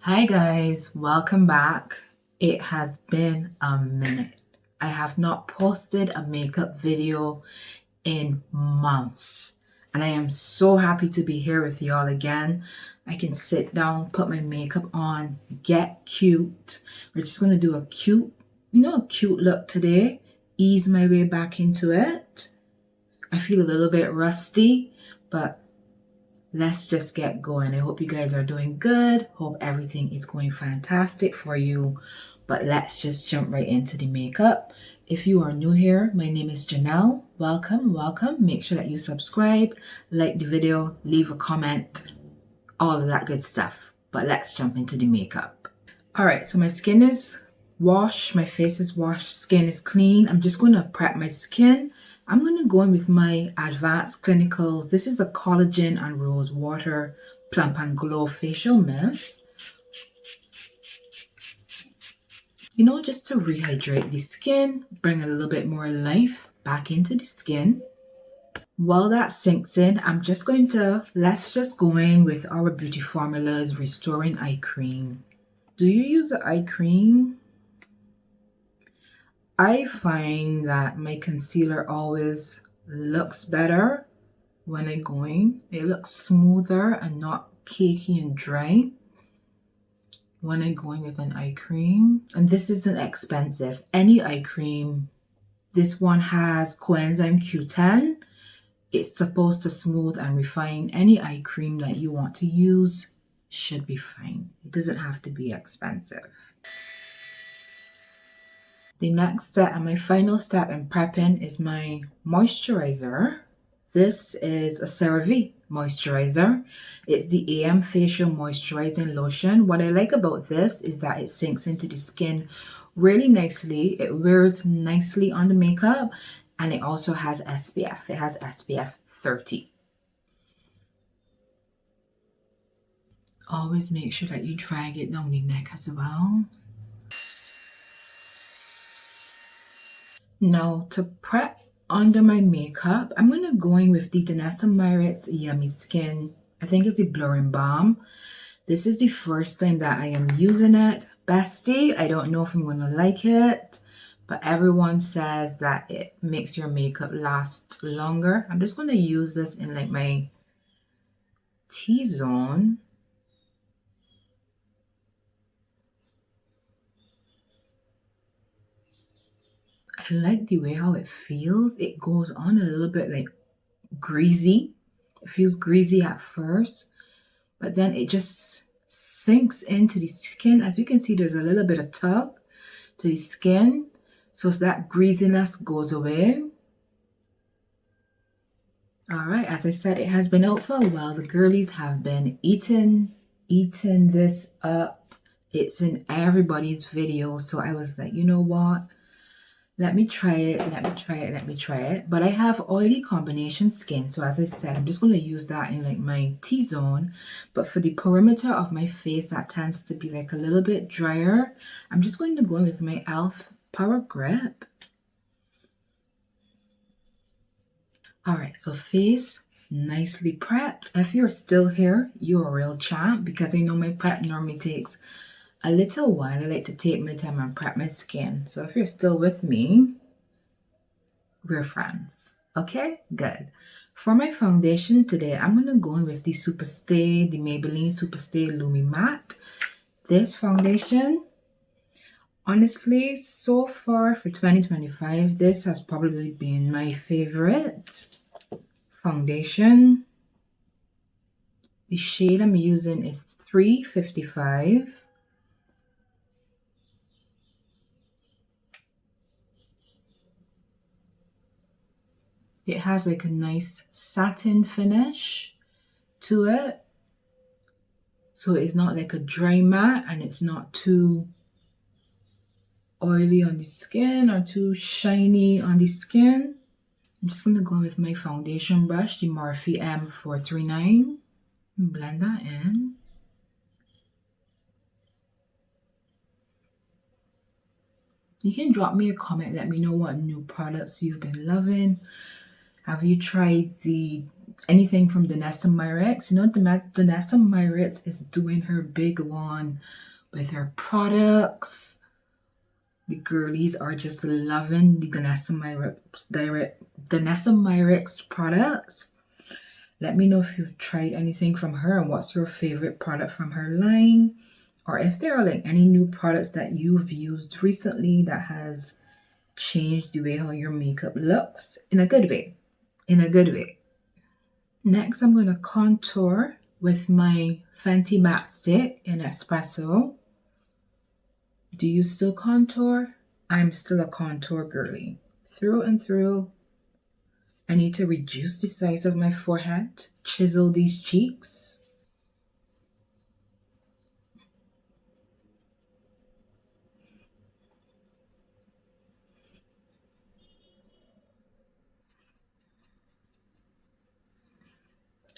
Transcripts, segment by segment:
Hi guys, welcome back. It has been a minute. I have not posted a makeup video in months, and I am so happy to be here with y'all again. I can sit down, put my makeup on, get cute. We're just gonna do a cute look today. Ease my way back into it. I feel a little bit rusty, but let's just get going. I hope you guys are doing good. Hope everything is going fantastic for you. But let's just jump right into the makeup. If you are new here, my name is Janelle. Welcome. Make sure that you subscribe, like the video, leave a comment, all of that good stuff. But let's jump into the makeup. All right, so my skin is washed, my face is washed, skin is clean. I'm just going to prep my skin. I'm going to go in with my Advanced Clinicals. This is the Collagen and Rose Water Plump and Glow Facial Mist. Just to rehydrate the skin, bring a little bit more life back into the skin. While that sinks in, let's just go in with our Beauty Formula's Restoring Eye Cream. Do you use the eye cream? I find that my concealer always looks better when I go in. It looks smoother and not cakey and dry when I go in with an eye cream. And this isn't expensive. Any eye cream. This one has coenzyme Q10. It's supposed to smooth and refine. Any eye cream that you want to use should be fine. It doesn't have to be expensive. The next step and my final step in prepping is my moisturizer. This is a CeraVe moisturizer. It's the AM Facial Moisturizing Lotion. What I like about this is that it sinks into the skin really nicely. It wears nicely on the makeup, and it also has SPF. It has SPF 30. Always make sure that you drag it down the neck as well. Now to prep under my makeup, I'm going to go in with the Danessa Myricks Yummy Skin. I think it's the Blurring Balm. This is the first time that I am using it. Bestie, I don't know if I'm going to like it, but everyone says that it makes your makeup last longer. I'm just going to use this in like my T-zone. I like the way how it feels. It goes on a little bit like greasy. It feels greasy at first, but then it just sinks into the skin. As you can see, there's a little bit of tug to the skin, so that greasiness goes away. All right, as I said, it has been out for a while. The girlies have been eating this up. It's in everybody's video, so I was like, you know what? Let me try it. But I have oily combination skin. So as I said, I'm just going to use that in like my T-zone. But for the perimeter of my face, that tends to be like a little bit drier. I'm just going to go in with my e.l.f. Power Grip. All right, so face nicely prepped. If you're still here, you're a real champ, because I know my prep normally takes a little while. I like to take my time and prep my skin. So if you're still with me, we're friends. Okay, good. For my foundation today, I'm going to go in with the the Maybelline Superstay Lumi Matte. This foundation, honestly, so far for 2025, this has probably been my favorite foundation. The shade I'm using is 355. It has like a nice satin finish to it. So it's not like a dry matte, and it's not too oily on the skin or too shiny on the skin. I'm just going to go with my foundation brush, the Morphe M439, and blend that in. You can drop me a comment, let me know what new products you've been loving. Have you tried the anything from Danessa Myrex. You know, Danessa Myrex is doing her big one with her products. The girlies are just loving the Danessa Myrex products. Let me know if you've tried anything from her and what's your favorite product from her line, or if there are like any new products that you've used recently that has changed the way how your makeup looks in a good way. In a good way. Next, I'm going to contour with my Fenty Matte Stick in Espresso. Do you still contour? I'm still a contour girly. Through and through. I need to reduce the size of my forehead, chisel these cheeks.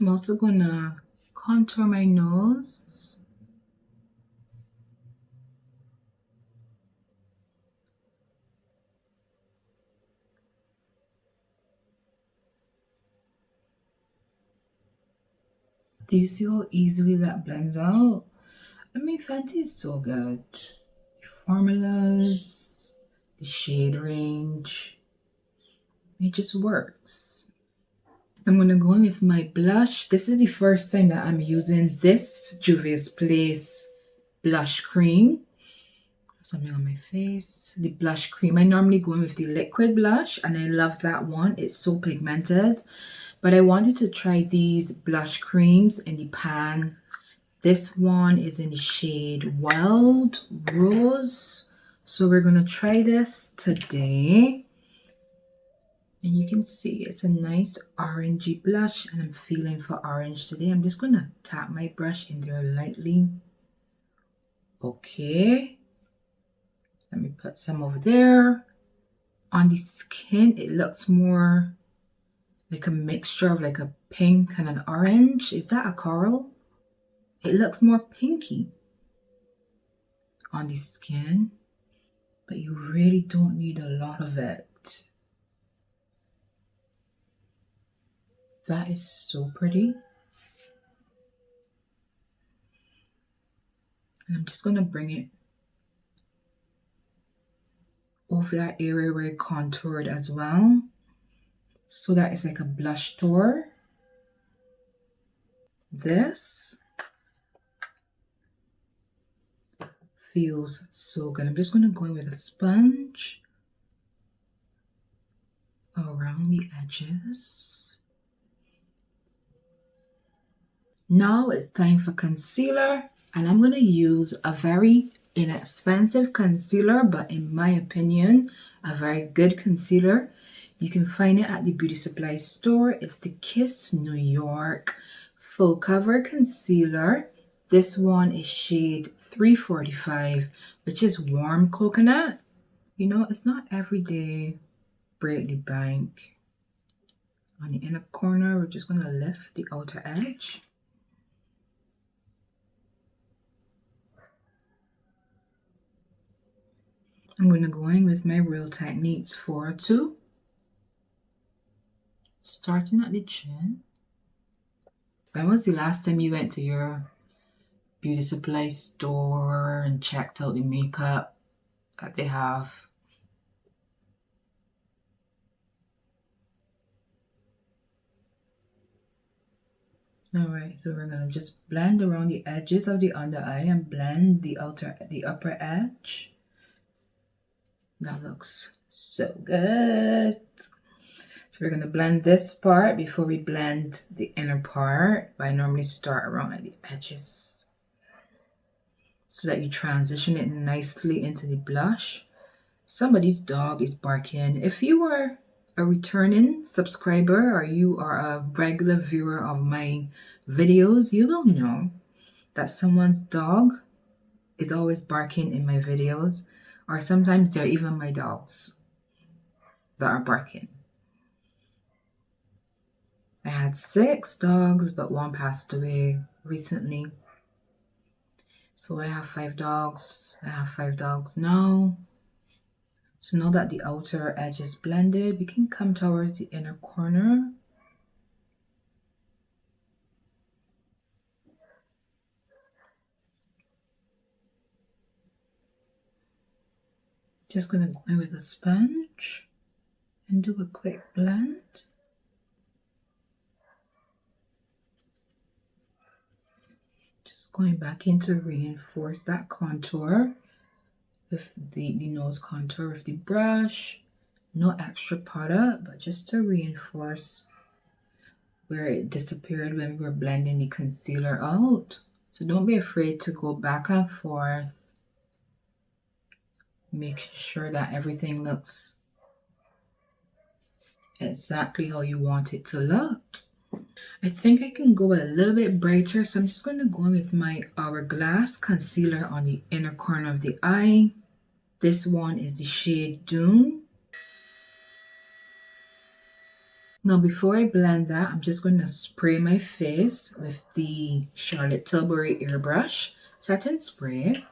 I'm also gonna contour my nose. Do you see how easily that blends out? I mean, Fenty is so good. The formulas, the shade range, it just works. I'm gonna go in with my blush. This is the first time that I'm using this Juvia's Place blush cream. Something on my face. The blush cream. I normally go in with the liquid blush and I love that one. It's so pigmented. But I wanted to try these blush creams in the pan. This one is in the shade Wild Rose. So we're going to try this today. And you can see it's a nice orangey blush. And I'm feeling for orange today. I'm just going to tap my brush in there lightly. Okay. Let me put some over there. On the skin, it looks more like a mixture of like a pink and an orange. Is that a coral? It looks more pinky on the skin, but you really don't need a lot of it. That is so pretty. And I'm just going to bring it over that area where it contoured as well, so that it's like a blush tour. This feels so good. I'm just going to go in with a sponge around the edges. Now it's time for concealer, and I'm going to use a very inexpensive concealer, but in my opinion, a very good concealer. You can find it at the beauty supply store. It's the Kiss New York Full Cover Concealer. This one is shade 345, which is warm coconut. You know, it's not every day. Break the bank. On the inner corner, we're just going to lift the outer edge. I'm going to go in with my Real Techniques 402. Starting at the chin. When was the last time you went to your beauty supply store and checked out the makeup that they have? Alright, so we're going to just blend around the edges of the under eye and blend the upper edge. That looks so good. So we're going to blend this part before we blend the inner part. But I normally start around at the edges so that you transition it nicely into the blush. Somebody's dog is barking. If you are a returning subscriber or you are a regular viewer of my videos, you will know that someone's dog is always barking in my videos, or sometimes they're even my dogs that are barking. I had 6 dogs, but one passed away recently. So I have 5 dogs. I have 5 dogs now. So now that the outer edge is blended, we can come towards the inner corner. Just gonna go in with a sponge and do a quick blend. Just going back in to reinforce that contour with the nose contour with the brush. No extra powder, but just to reinforce where it disappeared when we were blending the concealer out. So don't be afraid to go back and forth. Make sure that everything looks exactly how you want it to look. I think I can go a little bit brighter, so I'm just going to go in with my Hourglass concealer on the inner corner of the eye. This one is the shade Dune. Now before I blend that, I'm just going to spray my face with the Charlotte Tilbury airbrush satin spray.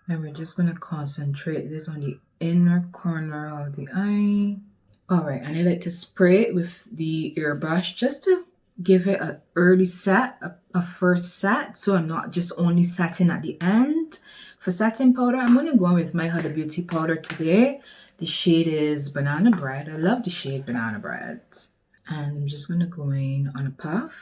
And we're just going to concentrate this on the inner corner of the eye. Alright, and I like to spray it with the airbrush just to give it an early set, a first set, so I'm not just only setting at the end. For setting powder, I'm going to go in with my Huda Beauty powder today. The shade is Banana Bread. I love the shade Banana Bread. And I'm just going to go in on a puff.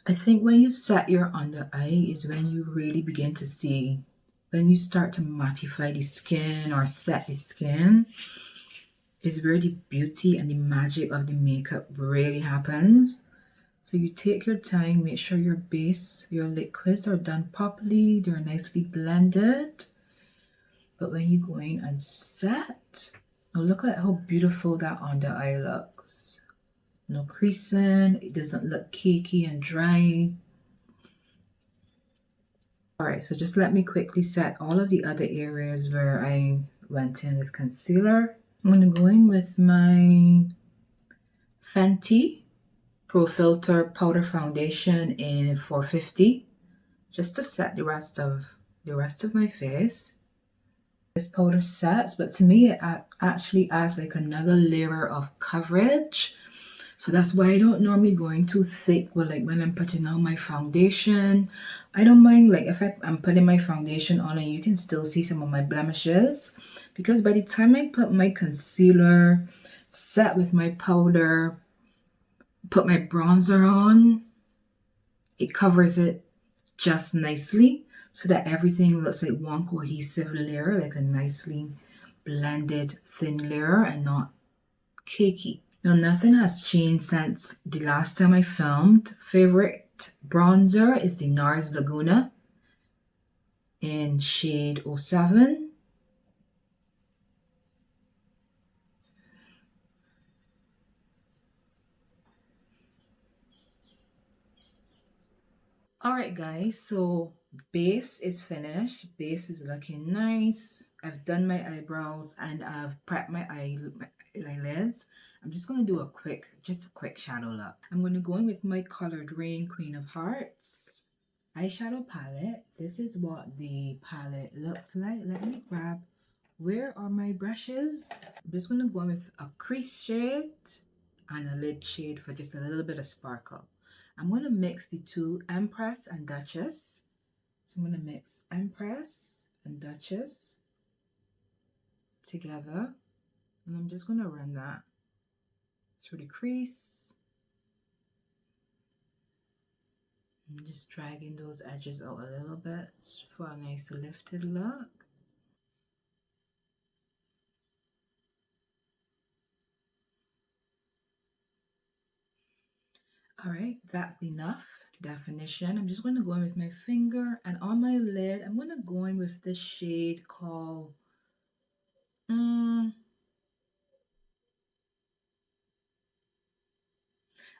I think when you set your under eye is when you really begin to see, when you start to mattify the skin or set the skin, is where the beauty and the magic of the makeup really happens. So you take your time, make sure your base, your liquids are done properly, they're nicely blended. But when you go in and set, now look at how beautiful that under eye looks. No creasing, it doesn't look cakey and dry. Alright, so just let me quickly set all of the other areas where I went in with concealer. I'm going to go in with my Fenty Pro Filter Powder Foundation in 450 just to set the rest of my face. This powder sets, but to me it actually adds like another layer of coverage. So that's why I don't normally go in too thick with, like, when I'm putting on my foundation. I don't mind, like, if I'm putting my foundation on and you can still see some of my blemishes, because by the time I put my concealer, set with my powder, put my bronzer on, it covers it just nicely so that everything looks like one cohesive layer, like a nicely blended thin layer and not cakey. Now nothing has changed since the last time I filmed. Favorite bronzer is the NARS Laguna in shade 07. Alright guys, so base is finished. Base is looking nice. I've done my eyebrows and I've prepped my eyelids. I'm just going to do a quick shadow look. I'm going to go in with my Colored Rain Queen of Hearts eyeshadow palette. This is what the palette looks like. Let me grab, where are my brushes? I'm just going to go in with a crease shade and a lid shade for just a little bit of sparkle. I'm going to mix the two, Empress and Duchess. So I'm going to mix Empress and Duchess together. And I'm just going to run that through the crease. And just dragging those edges out a little bit for a nice lifted look. All right, that's enough definition. I'm just going to go in with my finger, and on my lid, I'm going to go in with this shade called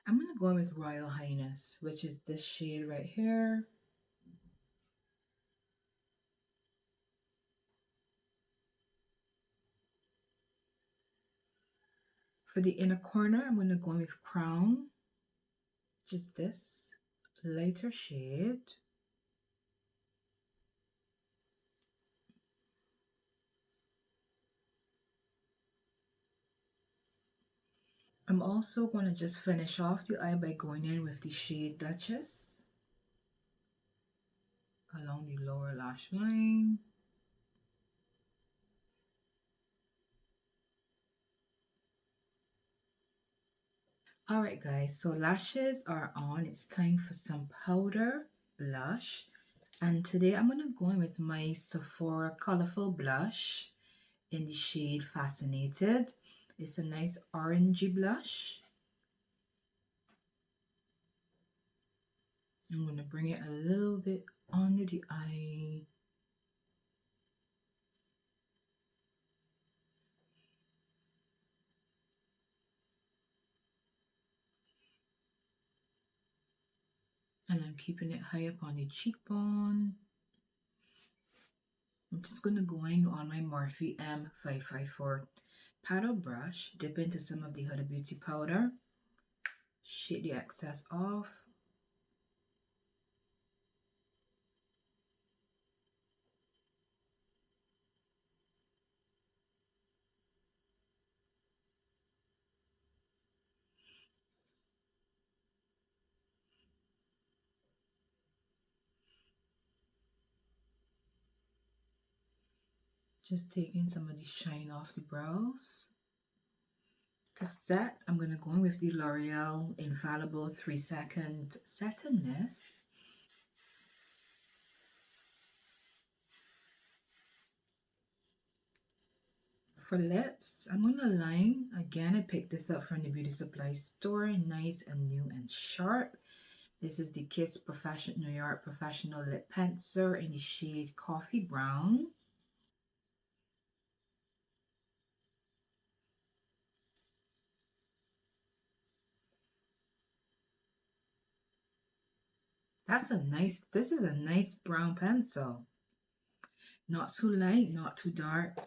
I'm going to go in with Royal Highness, which is this shade right here. For the inner corner, I'm going to go in with Crown, which is this lighter shade. I'm also going to just finish off the eye by going in with the shade Duchess along the lower lash line. Alright guys, so lashes are on. It's time for some powder blush. And today I'm going to go in with my Sephora Colorful Blush in the shade Fascinated. It's a nice orangey blush. I'm going to bring it a little bit under the eye. And I'm keeping it high up on the cheekbone. I'm just going to go in on my Morphe M554 paddle brush, dip into some of the Huda Beauty powder, shake the excess off. Just taking some of the shine off the brows. To set, I'm going to go in with the L'Oreal Infallible 3-Second Satin Mist. For lips, I'm going to line. Again, I picked this up from the beauty supply store. Nice and new and sharp. This is the Kiss New York Professional Lip Pencil in the shade Coffee Brown. This is a nice brown pencil. Not too light, not too dark.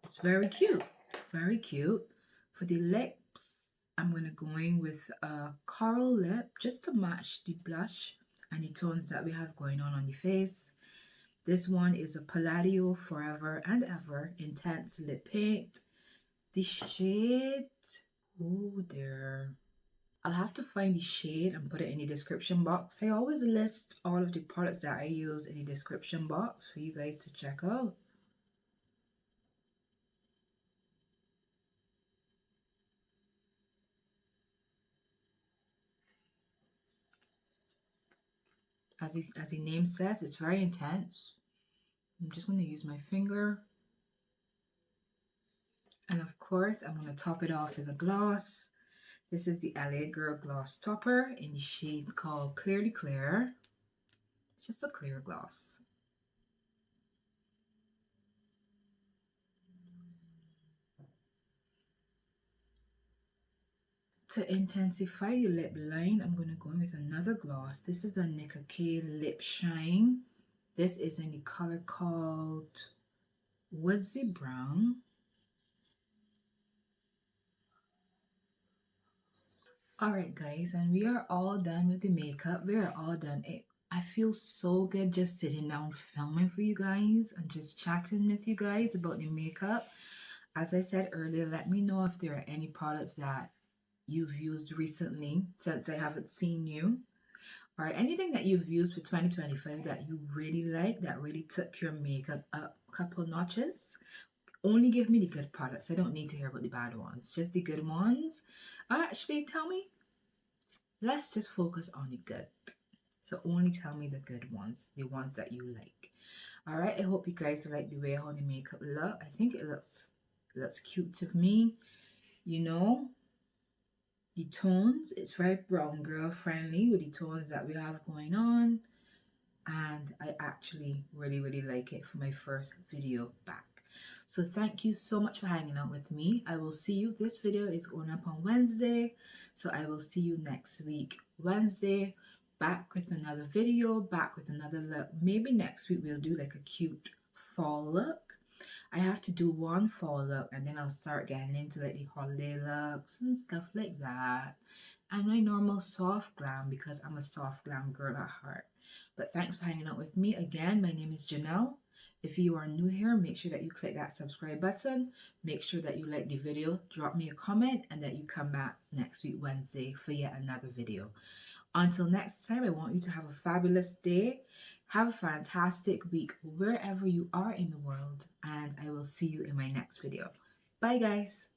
It's very cute. Very cute. For the lips, I'm going to go in with a coral lip just to match the blush and the tones that we have going on the face. This one is a Palladio Forever and Ever Intense Lip Paint. The shade, oh dear. I'll have to find the shade and put it in the description box. I always list all of the products that I use in the description box for you guys to check out. As the name says, it's very intense. I'm just going to use my finger. And of course, I'm going to top it off with a gloss. This is the LA Girl Gloss Topper in the shade called Clearly Clear. It's just a clear gloss. To intensify the lip line, I'm going to go in with another gloss. This is a Nicka K Lip Shine. This is in the color called Woodsy Brown. Alright guys, and we are all done with the makeup. We are all done. I feel so good just sitting down filming for you guys and just chatting with you guys about the makeup. As I said earlier, let me know if there are any products that you've used recently since I haven't seen you, or anything that you've used for 2025 that you really like, that really took your makeup up a couple notches. Only give me the good products. I don't need to hear about the bad ones, just the good ones. Actually, tell me, let's just focus on the good. So only tell me the good ones, the ones that you like. All right, I hope you guys like the way how the makeup look. I think it looks cute to me. You know, the tones, it's very brown girl friendly with the tones that we have going on. And I actually really like it for my first video back. So thank you so much for hanging out with me. I will see you. This video is going up on Wednesday. So I will see you next week, Wednesday, back with another video, back with another look. Maybe next week we'll do like a cute fall look. I have to do one fall look and then I'll start getting into like the holiday looks and stuff like that. And my normal soft glam, because I'm a soft glam girl at heart. But thanks for hanging out with me. Again, my name is Janelle. If you are new here, make sure that you click that subscribe button. Make sure that you like the video, drop me a comment, and that you come back next week, Wednesday, for yet another video. Until next time, I want you to have a fabulous day. Have a fantastic week wherever you are in the world, and I will see you in my next video. Bye, guys.